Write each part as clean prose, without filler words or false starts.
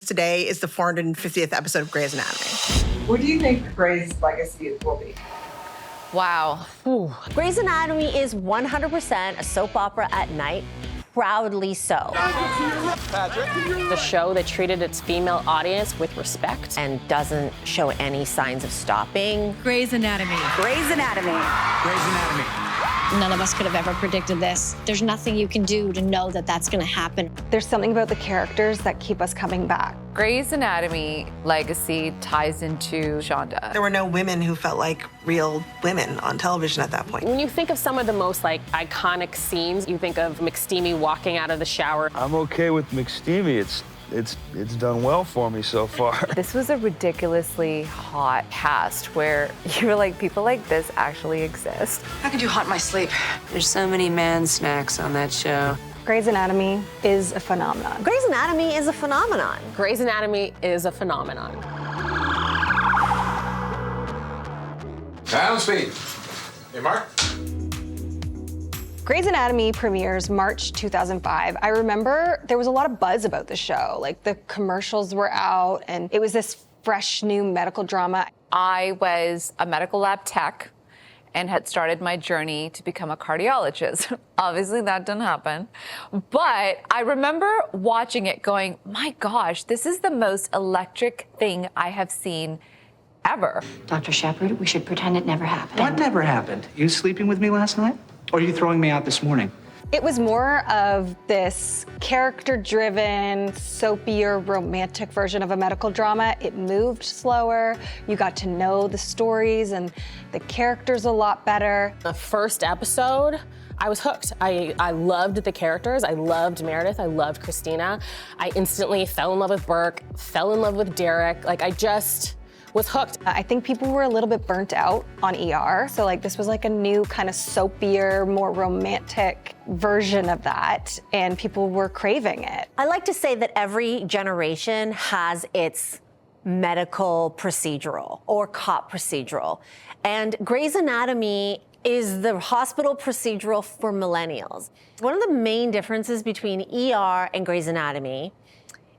today is the 450th episode of Grey's Anatomy. What do you think Grey's legacy will be? Wow. Ooh. Grey's Anatomy is 100% a soap opera at night, proudly so. The show that treated its female audience with respect And doesn't show any signs of stopping. Grey's Anatomy. Grey's Anatomy. Grey's Anatomy. None of us could have ever predicted this. There's nothing you can do to know that that's going to happen. There's something about the characters that keep us coming back. Grey's Anatomy legacy ties into Shonda. There were no women who felt like real women on television at that point. When you think of some of the most iconic scenes, you think of McSteamy walking out of the shower. I'm okay with McSteamy. It's done well for me so far. This was a ridiculously hot cast where you were like, people like this actually exist. How could you haunt my sleep? There's so many man snacks on that show. Grey's Anatomy is a phenomenon. Grey's Anatomy is a phenomenon. Grey's Anatomy is a phenomenon. Sound speed. Hey, Mark. Grey's Anatomy premieres March 2005. I remember there was a lot of buzz about the show. Like, the commercials were out, and it was this fresh new medical drama. I was a medical lab tech and had started my journey to become a cardiologist. Obviously, that didn't happen. But I remember watching it going, my gosh, this is the most electric thing I have seen ever. Dr. Shepard, we should pretend it never happened. What never happened? You sleeping with me last night? Or are you throwing me out this morning? It was more of this character-driven, soapier, romantic version of a medical drama. It moved slower. You got to know the stories and the characters a lot better. The first episode, I was hooked. I loved the characters. I loved Meredith. I loved Cristina. I instantly fell in love with Burke, fell in love with Derek. I just was hooked. I think people were a little bit burnt out on ER, so this was a new kind of soapier, more romantic version of that, and people were craving it. I like to say that every generation has its medical procedural or cop procedural, and Grey's Anatomy is the hospital procedural for millennials. One of the main differences between ER and Grey's Anatomy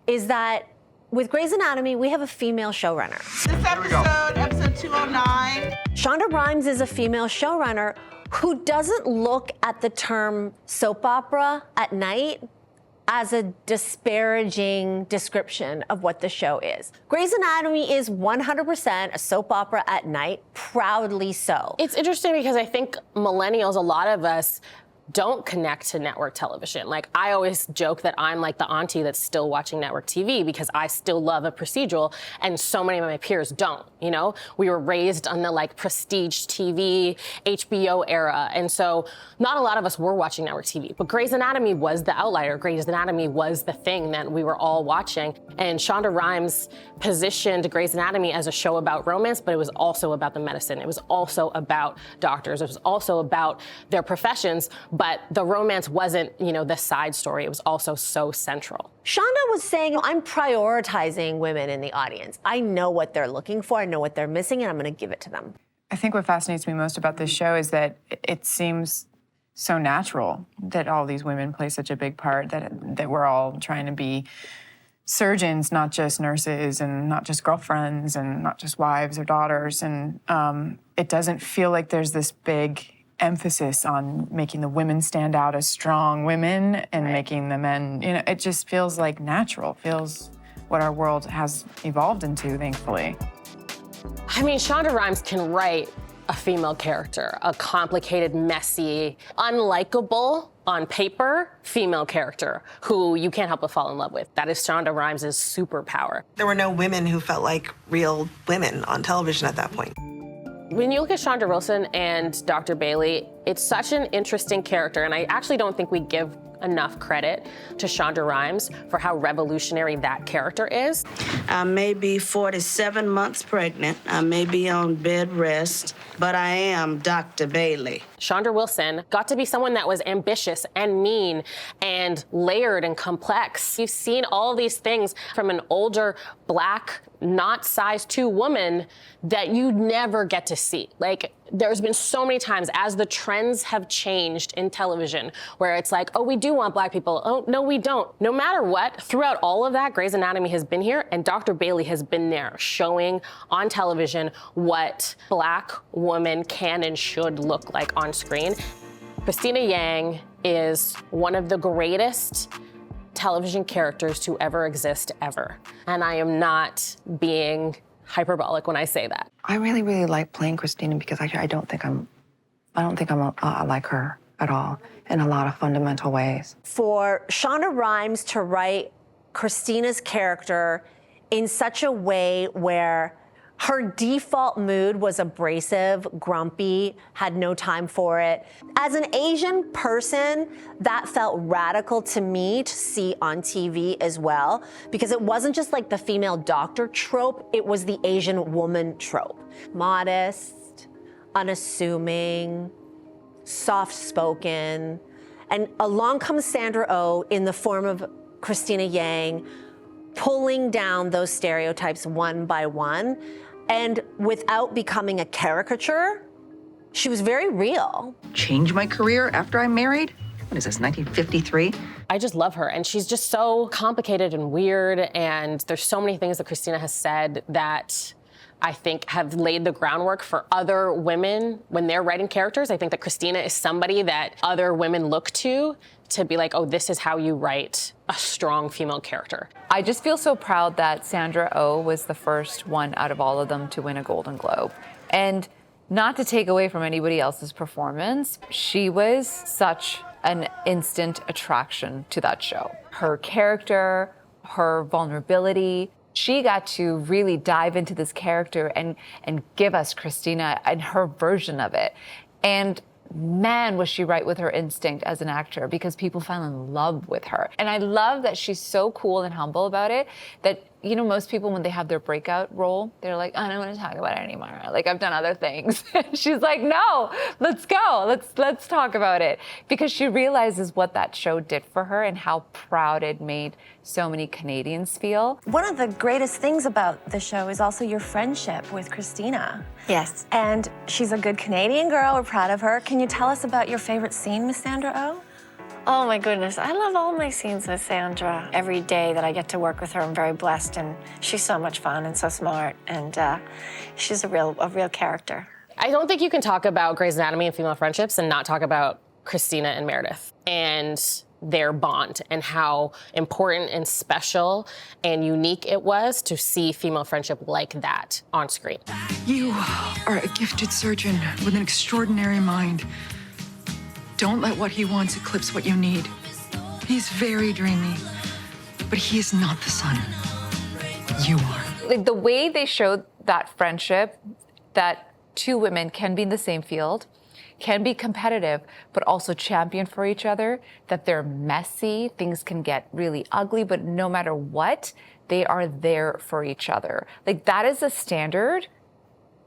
is that with Grey's Anatomy, we have a female showrunner. This episode 209. Shonda Rhimes is a female showrunner who doesn't look at the term soap opera at night as a disparaging description of what the show is. Grey's Anatomy is 100% a soap opera at night, proudly so. It's interesting because I think millennials, a lot of us, don't connect to network television. I always joke that I'm the auntie that's still watching network TV because I still love a procedural and so many of my peers don't, We were raised on the prestige TV, HBO era, and so not a lot of us were watching network TV, but Grey's Anatomy was the outlier. Grey's Anatomy was the thing that we were all watching, and Shonda Rhimes positioned Grey's Anatomy as a show about romance, but it was also about the medicine. It was also about doctors. It was also about their professions. But the romance wasn't, the side story. It was also so central. Shonda was saying, I'm prioritizing women in the audience. I know what they're looking for, I know what they're missing, and I'm gonna give it to them. I think what fascinates me most about this show is that it seems so natural that all these women play such a big part, that we're all trying to be surgeons, not just nurses, and not just girlfriends, and not just wives or daughters. And it doesn't feel like there's this big emphasis on making the women stand out as strong women and making the men, it just feels natural, feels what our world has evolved into, thankfully. I mean, Shonda Rhimes can write a female character, a complicated, messy, unlikable on paper female character who you can't help but fall in love with. That is Shonda Rhimes' superpower. There were no women who felt like real women on television at that point. When you look at Chandra Wilson and Dr. Bailey, it's such an interesting character, and I actually don't think we give enough credit to Shonda Rhimes for how revolutionary that character is. I may be 47 months pregnant. I may be on bed rest, but I am Dr. Bailey. Chandra Wilson got to be someone that was ambitious and mean and layered and complex. You've seen all these things from an older Black not size 2 woman that you never get to see. Like, there's been so many times as the trends have changed in television where it's like, oh, we do want black people. Oh, no, we don't. No matter what, throughout all of that, Grey's Anatomy has been here, and Dr. Bailey has been there showing on television what black women can and should look like on screen. Cristina Yang is one of the greatest television characters to ever exist ever. And I am not being hyperbolic when I say that. I really, really like playing Cristina because I don't think I'm like her at all in a lot of fundamental ways. For Shonda Rhimes to write Christina's character in such a way where her default mood was abrasive, grumpy, had no time for it. As an Asian person, that felt radical to me to see on TV as well, because it wasn't just like the female doctor trope, it was the Asian woman trope. Modest, unassuming, soft-spoken, and along comes Sandra Oh in the form of Cristina Yang, pulling down those stereotypes one by one. And without becoming a caricature, she was very real. Change my career after I'm married? What is this, 1953? I just love her, and she's just so complicated and weird, and there's so many things that Cristina has said that I think have laid the groundwork for other women when they're writing characters. I think that Cristina is somebody that other women look to be like, oh, this is how you write a strong female character. I just feel so proud that Sandra Oh was the first one out of all of them to win a Golden Globe. And not to take away from anybody else's performance, she was such an instant attraction to that show. Her character, her vulnerability, she got to really dive into this character and give us Cristina and her version of it. And man, was she right with her instinct as an actor, because people fell in love with her. And I love that she's so cool and humble about it that, you know, most people, when they have their breakout role, they're like, I don't want to talk about it anymore. Like, I've done other things. She's like, no, let's go. Let's talk about it. Because she realizes what that show did for her and how proud it made so many Canadians feel. One of the greatest things about the show is also your friendship with Cristina. Yes. And she's a good Canadian girl. We're proud of her. Can you tell us about your favorite scene with Sandra Oh? Oh my goodness, I love all my scenes with Sandra. Every day that I get to work with her, I'm very blessed, and she's so much fun and so smart, and she's a real character. I don't think you can talk about Grey's Anatomy and female friendships and not talk about Cristina and Meredith and their bond and how important and special and unique it was to see female friendship like that on screen. You are a gifted surgeon with an extraordinary mind. Don't let what he wants eclipse what you need. He's very dreamy, but he is not the son. You are. Like, the way they showed that friendship, that two women can be in the same field, can be competitive, but also champion for each other, that they're messy, things can get really ugly, but no matter what, they are there for each other. Like, that is a standard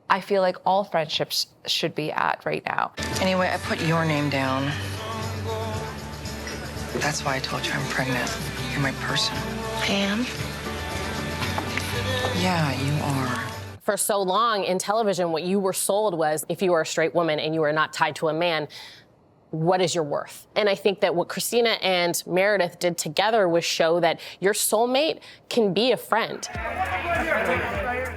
I feel like all friendships should be at right now. Anyway, I put your name down. That's why I told you I'm pregnant. You're my person. I am? Yeah, you are. For so long in television, what you were sold was if you were a straight woman and you were not tied to a man, what is your worth? And I think that what Cristina and Meredith did together was show that your soulmate can be a friend.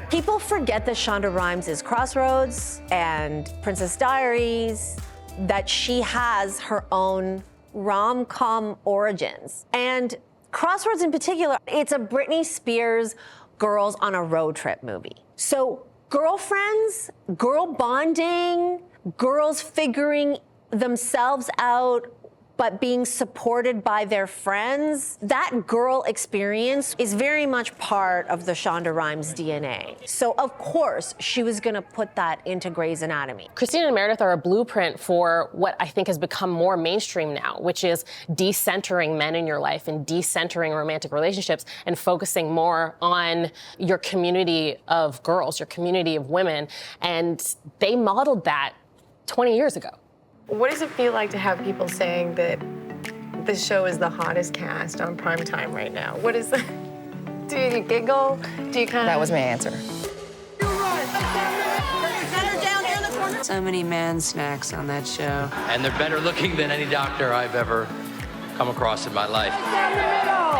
People forget that Shonda Rhimes is Crossroads and Princess Diaries, that she has her own rom-com origins. And Crossroads in particular, it's a Britney Spears girls on a road trip movie. So girlfriends, girl bonding, girls figuring themselves out, but being supported by their friends, that girl experience is very much part of the Shonda Rhimes DNA. So of course, she was gonna put that into Grey's Anatomy. Cristina and Meredith are a blueprint for what I think has become more mainstream now, which is decentering men in your life and decentering romantic relationships and focusing more on your community of girls, your community of women. And they modeled that 20 years ago. What does it feel like to have people saying that this show is the hottest cast on primetime right now? What is that? Do you giggle? Do you kind of? That was my answer. So many man snacks on that show. And they're better looking than any doctor I've ever come across in my life.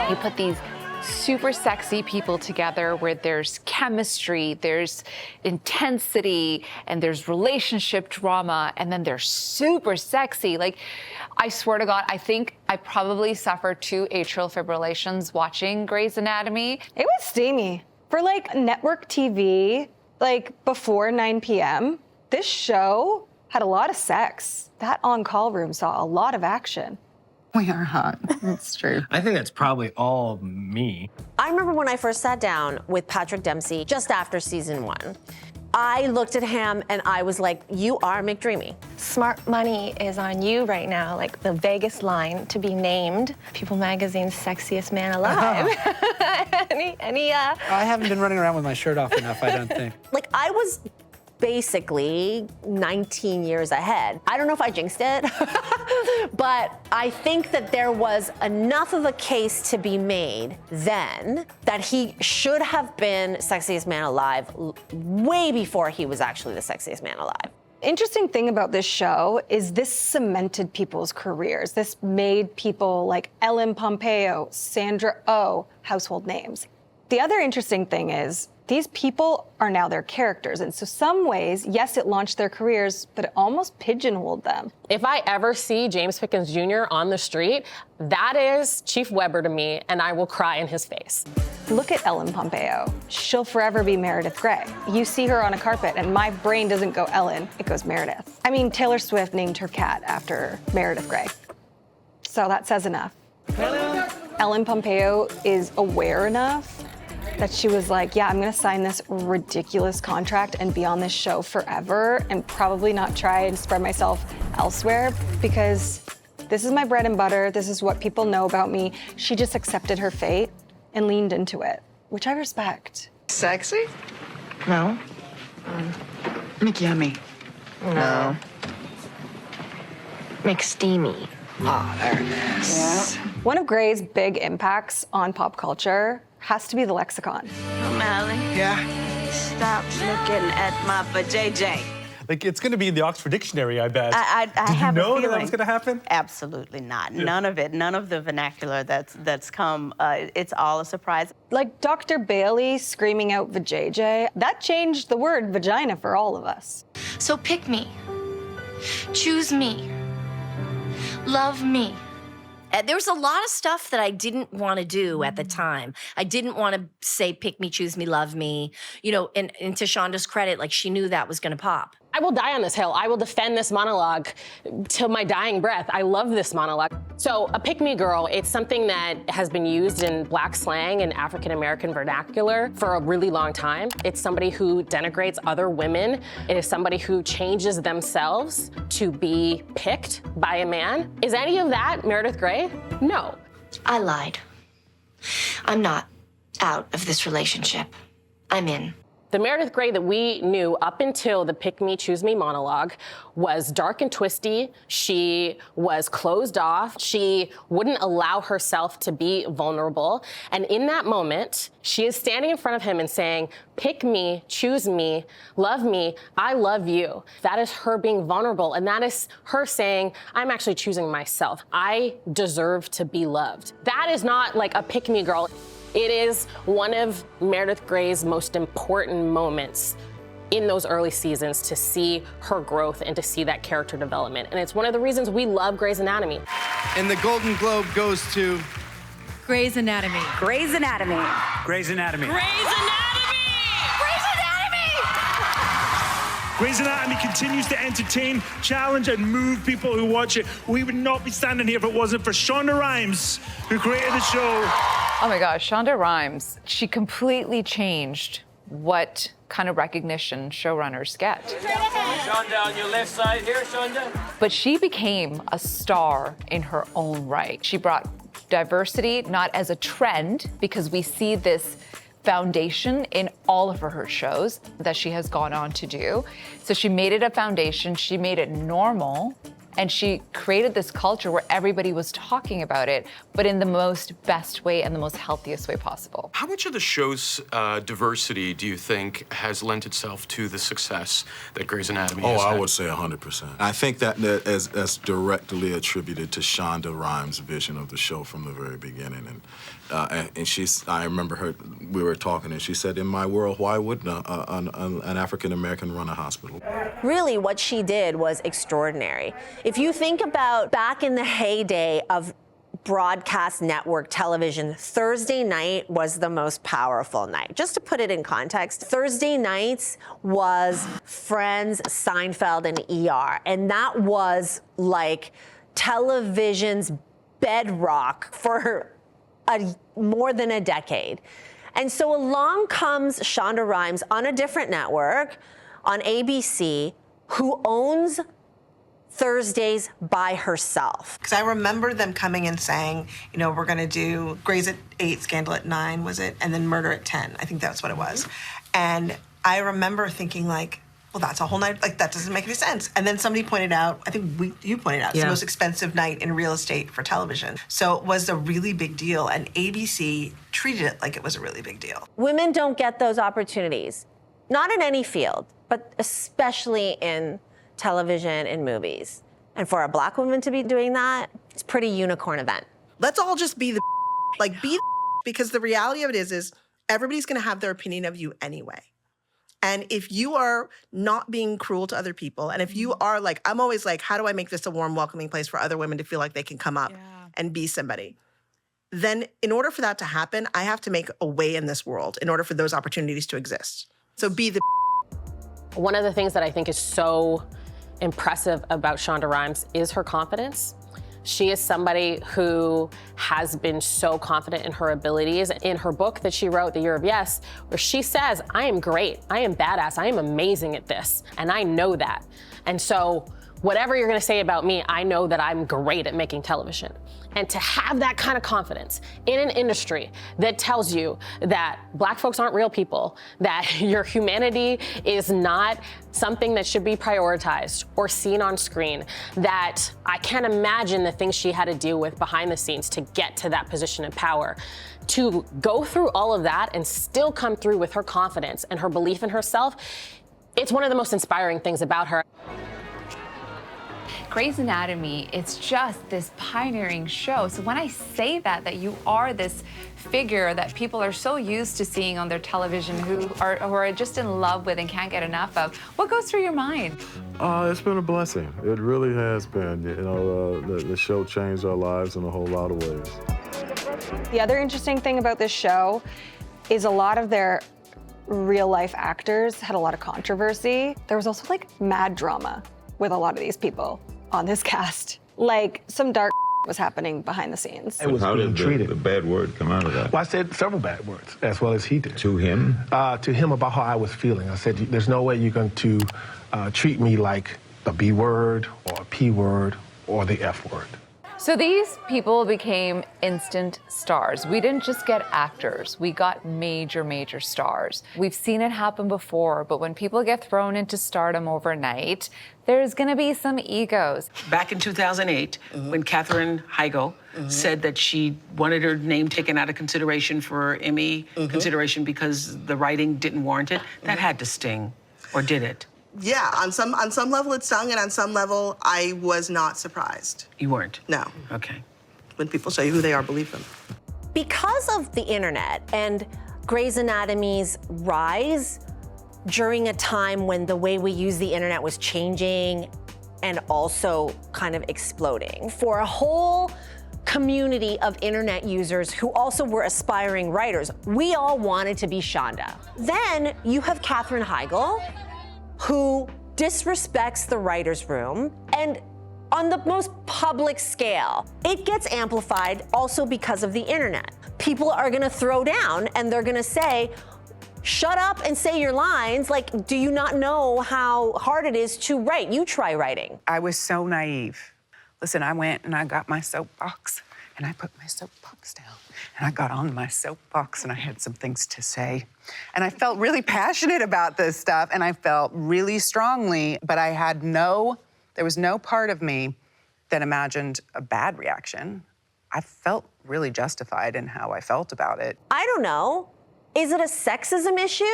You put these super sexy people together where there's chemistry, there's intensity, and there's relationship drama, and then they're super sexy. Like, I swear to God, I think I probably suffered 2 atrial fibrillations watching Grey's Anatomy. It was steamy. For like network TV, like before 9 p.m., this show had a lot of sex. That on-call room saw a lot of action. We are hot. It's true. I think that's probably all me. I remember when I first sat down with Patrick Dempsey just after season 1. I looked at him and I was like, you are McDreamy. Smart money is on you right now, like the Vegas line to be named People Magazine's sexiest man alive. I haven't been running around with my shirt off enough, I don't think. Like, I was basically 19 years ahead. I don't know if I jinxed it, but I think that there was enough of a case to be made then that he should have been sexiest man alive way before he was actually the sexiest man alive. Interesting thing about this show is this cemented people's careers. This made people like Ellen Pompeo, Sandra Oh, household names. The other interesting thing is these people are now their characters. And so some ways, yes, it launched their careers, but it almost pigeonholed them. If I ever see James Pickens Jr. on the street, that is Chief Weber to me, and I will cry in his face. Look at Ellen Pompeo. She'll forever be Meredith Grey. You see her on a carpet, and my brain doesn't go Ellen, it goes Meredith. I mean, Taylor Swift named her cat after Meredith Grey. So that says enough. Ellen Pompeo is aware enough that she was like, yeah, I'm gonna sign this ridiculous contract and be on this show forever and probably not try and spread myself elsewhere because this is my bread and butter. This is what people know about me. She just accepted her fate and leaned into it, which I respect. Sexy? No. McYummy? No. McSteamy. Oh, there it is. Yeah. One of Grey's big impacts on pop culture has to be the lexicon. O'Malley. Yeah. Stop looking at my vajayjay. Like, it's going to be in the Oxford Dictionary, I bet. I Did you have know a that was going to happen? Absolutely not. Yeah. None of it. None of the vernacular that's come. It's all a surprise. Like Dr. Bailey screaming out vajayjay, that changed the word vagina for all of us. So pick me. Choose me. Love me. There was a lot of stuff that I didn't want to do at the time. I didn't want to say, pick me, choose me, love me. You know, and to Shonda's credit, like she knew that was going to pop. I will die on this hill. I will defend this monologue till my dying breath. I love this monologue. So a pick-me girl, it's something that has been used in Black slang and African-American vernacular for a really long time. It's somebody who denigrates other women. It is somebody who changes themselves to be picked by a man. Is any of that Meredith Grey? No. I lied. I'm not out of this relationship. I'm in. The Meredith Grey that we knew up until the Pick Me, Choose Me monologue was dark and twisty. She was closed off. She wouldn't allow herself to be vulnerable. And in that moment, she is standing in front of him and saying, pick me, choose me, love me, I love you. That is her being vulnerable. And that is her saying, I'm actually choosing myself. I deserve to be loved. That is not like a pick me girl. It is one of Meredith Grey's most important moments in those early seasons to see her growth and to see that character development. And it's one of the reasons we love Grey's Anatomy. And the Golden Globe goes to Grey's Anatomy. Grey's Anatomy. Grey's Anatomy. Grey's Anatomy! Grey's Anatomy! Grey's Anatomy continues to entertain, challenge, and move people who watch it. We would not be standing here if it wasn't for Shonda Rhimes, who created the show. Oh my gosh, Shonda Rhimes, she completely changed what kind of recognition showrunners get. Shonda on your left side here, Shonda. But she became a star in her own right. She brought diversity, not as a trend, because we see this foundation in all of her shows that she has gone on to do. So she made it a foundation, she made it normal, And she created this culture where everybody was talking about it, but in the most best way and the most healthiest way possible. How much of the show's diversity do you think has lent itself to the success that Grey's Anatomy has had? I would say 100%. I think that's directly attributed to Shonda Rhimes' vision of the show from the very beginning. And I remember we were talking, and she said, in my world, why wouldn't an African-American run a hospital? Really, what she did was extraordinary. If you think about back in the heyday of broadcast network television, Thursday night was the most powerful night. Just to put it in context, Thursday nights was Friends, Seinfeld, and ER. And that was like television's bedrock for more than a decade. And so along comes Shonda Rhimes on a different network, on ABC, who owns Thursdays by herself. Because I remember them coming and saying, you know, we're going to do Grey's at 8, Scandal at 9, was it? And then Murder at 10. I think that's what it was. And I remember thinking, like, well, that's a whole night. Like, that doesn't make any sense. And then somebody pointed out, I think you pointed out, it's the most expensive night in real estate for television. So it was a really big deal. And ABC treated it like it was a really big deal. Women don't get those opportunities, not in any field, but especially in television and movies. And for a Black woman to be doing that, it's a pretty unicorn event. Let's all just be the because the reality of it is everybody's going to have their opinion of you anyway. And if you are not being cruel to other people, and if you are like, I'm always like, how do I make this a warm, welcoming place for other women to feel like they can come up and be somebody? Then in order for that to happen, I have to make a way in this world in order for those opportunities to exist. So be the One of the things that I think is so impressive about Shonda Rhimes is her confidence. She is somebody who has been so confident in her abilities. In her book that she wrote, The Year of Yes, where she says, I am great, I am badass, I am amazing at this, and I know that. And so whatever you're gonna say about me, I know that I'm great at making television. And to have that kind of confidence in an industry that tells you that Black folks aren't real people, that your humanity is not something that should be prioritized or seen on screen, that I can't imagine the things she had to deal with behind the scenes to get to that position of power. To go through all of that and still come through with her confidence and her belief in herself, it's one of the most inspiring things about her. Grey's Anatomy, it's just this pioneering show. So when I say that you are this figure that people are so used to seeing on their television who are just in love with and can't get enough of, what goes through your mind? It's been a blessing. It really has been. You know, the show changed our lives in a whole lot of ways. The other interesting thing about this show is a lot of their real life actors had a lot of controversy. There was also like mad drama with a lot of these people on this cast. Like some dark was happening behind the scenes. It was How being did treated. the bad word come out of that? Well, I said several bad words, as well as he did. To him? To him about how I was feeling. I said, there's no way you're going to treat me like the B word or a P word or the F word. So these people became instant stars. We didn't just get actors, we got major, major stars. We've seen it happen before, but when people get thrown into stardom overnight, there's gonna be some egos. Back in 2008, when Katherine Heigl said that she wanted her name taken out of consideration for Emmy consideration because the writing didn't warrant it, that had to sting, or did it? Yeah, on some level it stung, and on some level I was not surprised. You weren't? No. Okay. When people say who they are, believe them. Because of the internet and Grey's Anatomy's rise during a time when the way we use the internet was changing and also kind of exploding, for a whole community of internet users who also were aspiring writers, we all wanted to be Shonda. Then you have Katherine Heigl, who disrespects the writer's room, and on the most public scale. It gets amplified also because of the internet. People are gonna throw down and they're gonna say, shut up and say your lines. Like, do you not know how hard it is to write? You try writing. I was so naive. Listen, I went and I got my soapbox and I put my soapbox down and I got on my soapbox and I had some things to say. And I felt really passionate about this stuff and I felt really strongly, but there was no part of me than imagined a bad reaction. I felt really justified in how I felt about it. I don't know. Is it a sexism issue?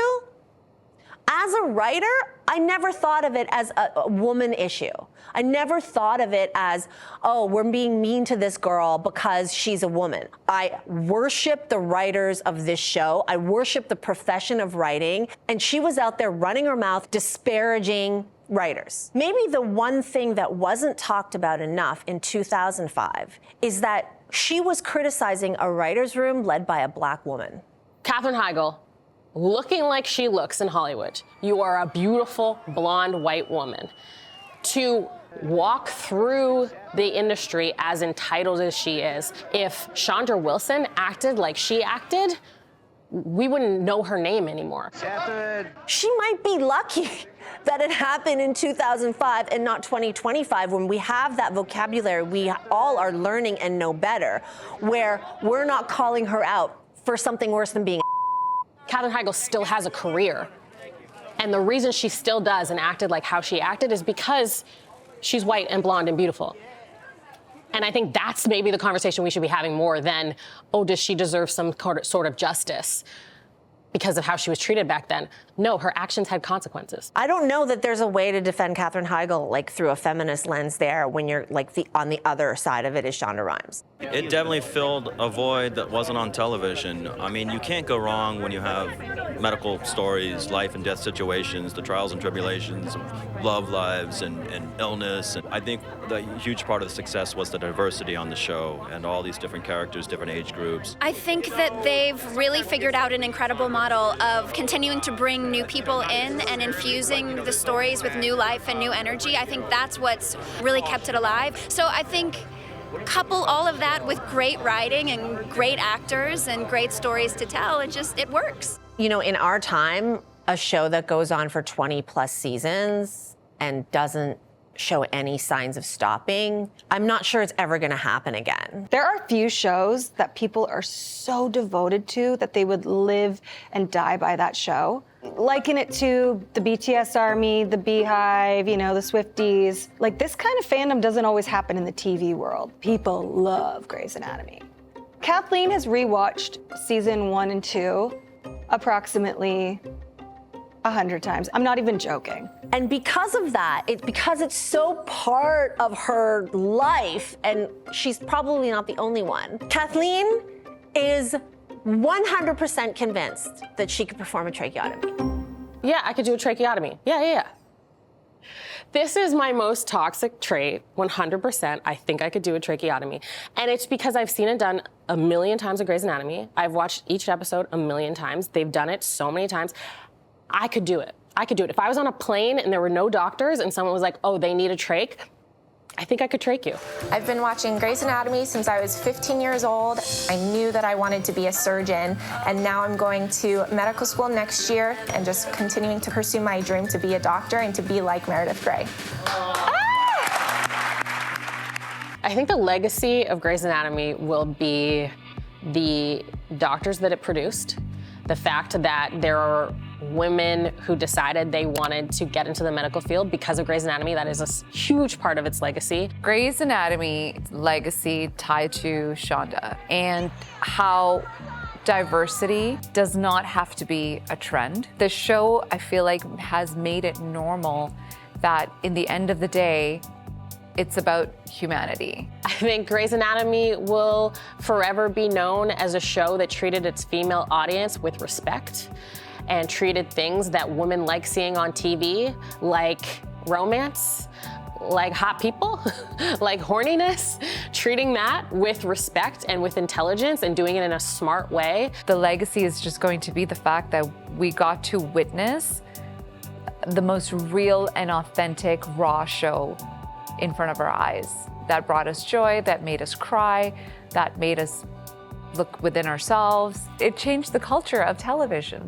As a writer, I never thought of it as a woman issue. I never thought of it as, oh, we're being mean to this girl because she's a woman. I worship the writers of this show. I worship the profession of writing. And she was out there running her mouth, disparaging writers. Maybe the one thing that wasn't talked about enough in 2005 is that she was criticizing a writer's room led by a Black woman. Katherine Heigl, looking like she looks in Hollywood. You are a beautiful, blonde, white woman. To walk through the industry as entitled as she is, if Chandra Wilson acted like she acted, we wouldn't know her name anymore. She might be lucky that it happened in 2005 and not 2025, when we have that vocabulary we all are learning and know better, where we're not calling her out for something worse than being Katherine Heigl still has a career. And the reason she still does and acted like how she acted is because she's white and blonde and beautiful. And I think that's maybe the conversation we should be having more than, oh, does she deserve some sort of justice because of how she was treated back then? No, her actions had consequences. I don't know that there's a way to defend Katherine Heigl like through a feminist lens there when you're like on the other side of it is Shonda Rhimes. It definitely filled a void that wasn't on television. I mean, you can't go wrong when you have medical stories, life and death situations, the trials and tribulations of love lives and illness. And I think the huge part of the success was the diversity on the show and all these different characters, different age groups. I think that they've really figured out an incredible model of continuing to bring new people in and infusing the stories with new life and new energy. I think that's what's really kept it alive. So I think couple all of that with great writing and great actors and great stories to tell, it works. You know, in our time, a show that goes on for 20 plus seasons and doesn't show any signs of stopping, I'm not sure it's ever gonna happen again. There are few shows that people are so devoted to that they would live and die by that show. Liken it to the BTS Army, the Beehive, you know, the Swifties. Like, this kind of fandom doesn't always happen in the TV world. People love Grey's Anatomy. Kathleen has rewatched season 1 and 2 approximately 100 times. I'm not even joking. And because of that, because it's so part of her life, and she's probably not the only one, Kathleen is 100% convinced that she could perform a tracheotomy. Yeah, I could do a tracheotomy. Yeah. This is my most toxic trait, 100%. I think I could do a tracheotomy. And it's because I've seen it done a million times in Grey's Anatomy. I've watched each episode a million times. They've done it so many times. I could do it. If I was on a plane and there were no doctors and someone was like, oh, they need a trach, I think I could trach you. I've been watching Grey's Anatomy since I was 15 years old. I knew that I wanted to be a surgeon, and now I'm going to medical school next year and just continuing to pursue my dream to be a doctor and to be like Meredith Grey. I think the legacy of Grey's Anatomy will be the doctors that it produced, the fact that there are women who decided they wanted to get into the medical field because of Grey's Anatomy. That is a huge part of its legacy. Grey's Anatomy legacy tied to Shonda, and how diversity does not have to be a trend. The show, I feel like, has made it normal that in the end of the day, it's about humanity. I think Grey's Anatomy will forever be known as a show that treated its female audience with respect and treated things that women like seeing on TV, like romance, like hot people, like horniness, treating that with respect and with intelligence and doing it in a smart way. The legacy is just going to be the fact that we got to witness the most real and authentic, raw show in front of our eyes. That brought us joy, that made us cry, that made us look within ourselves. It changed the culture of television.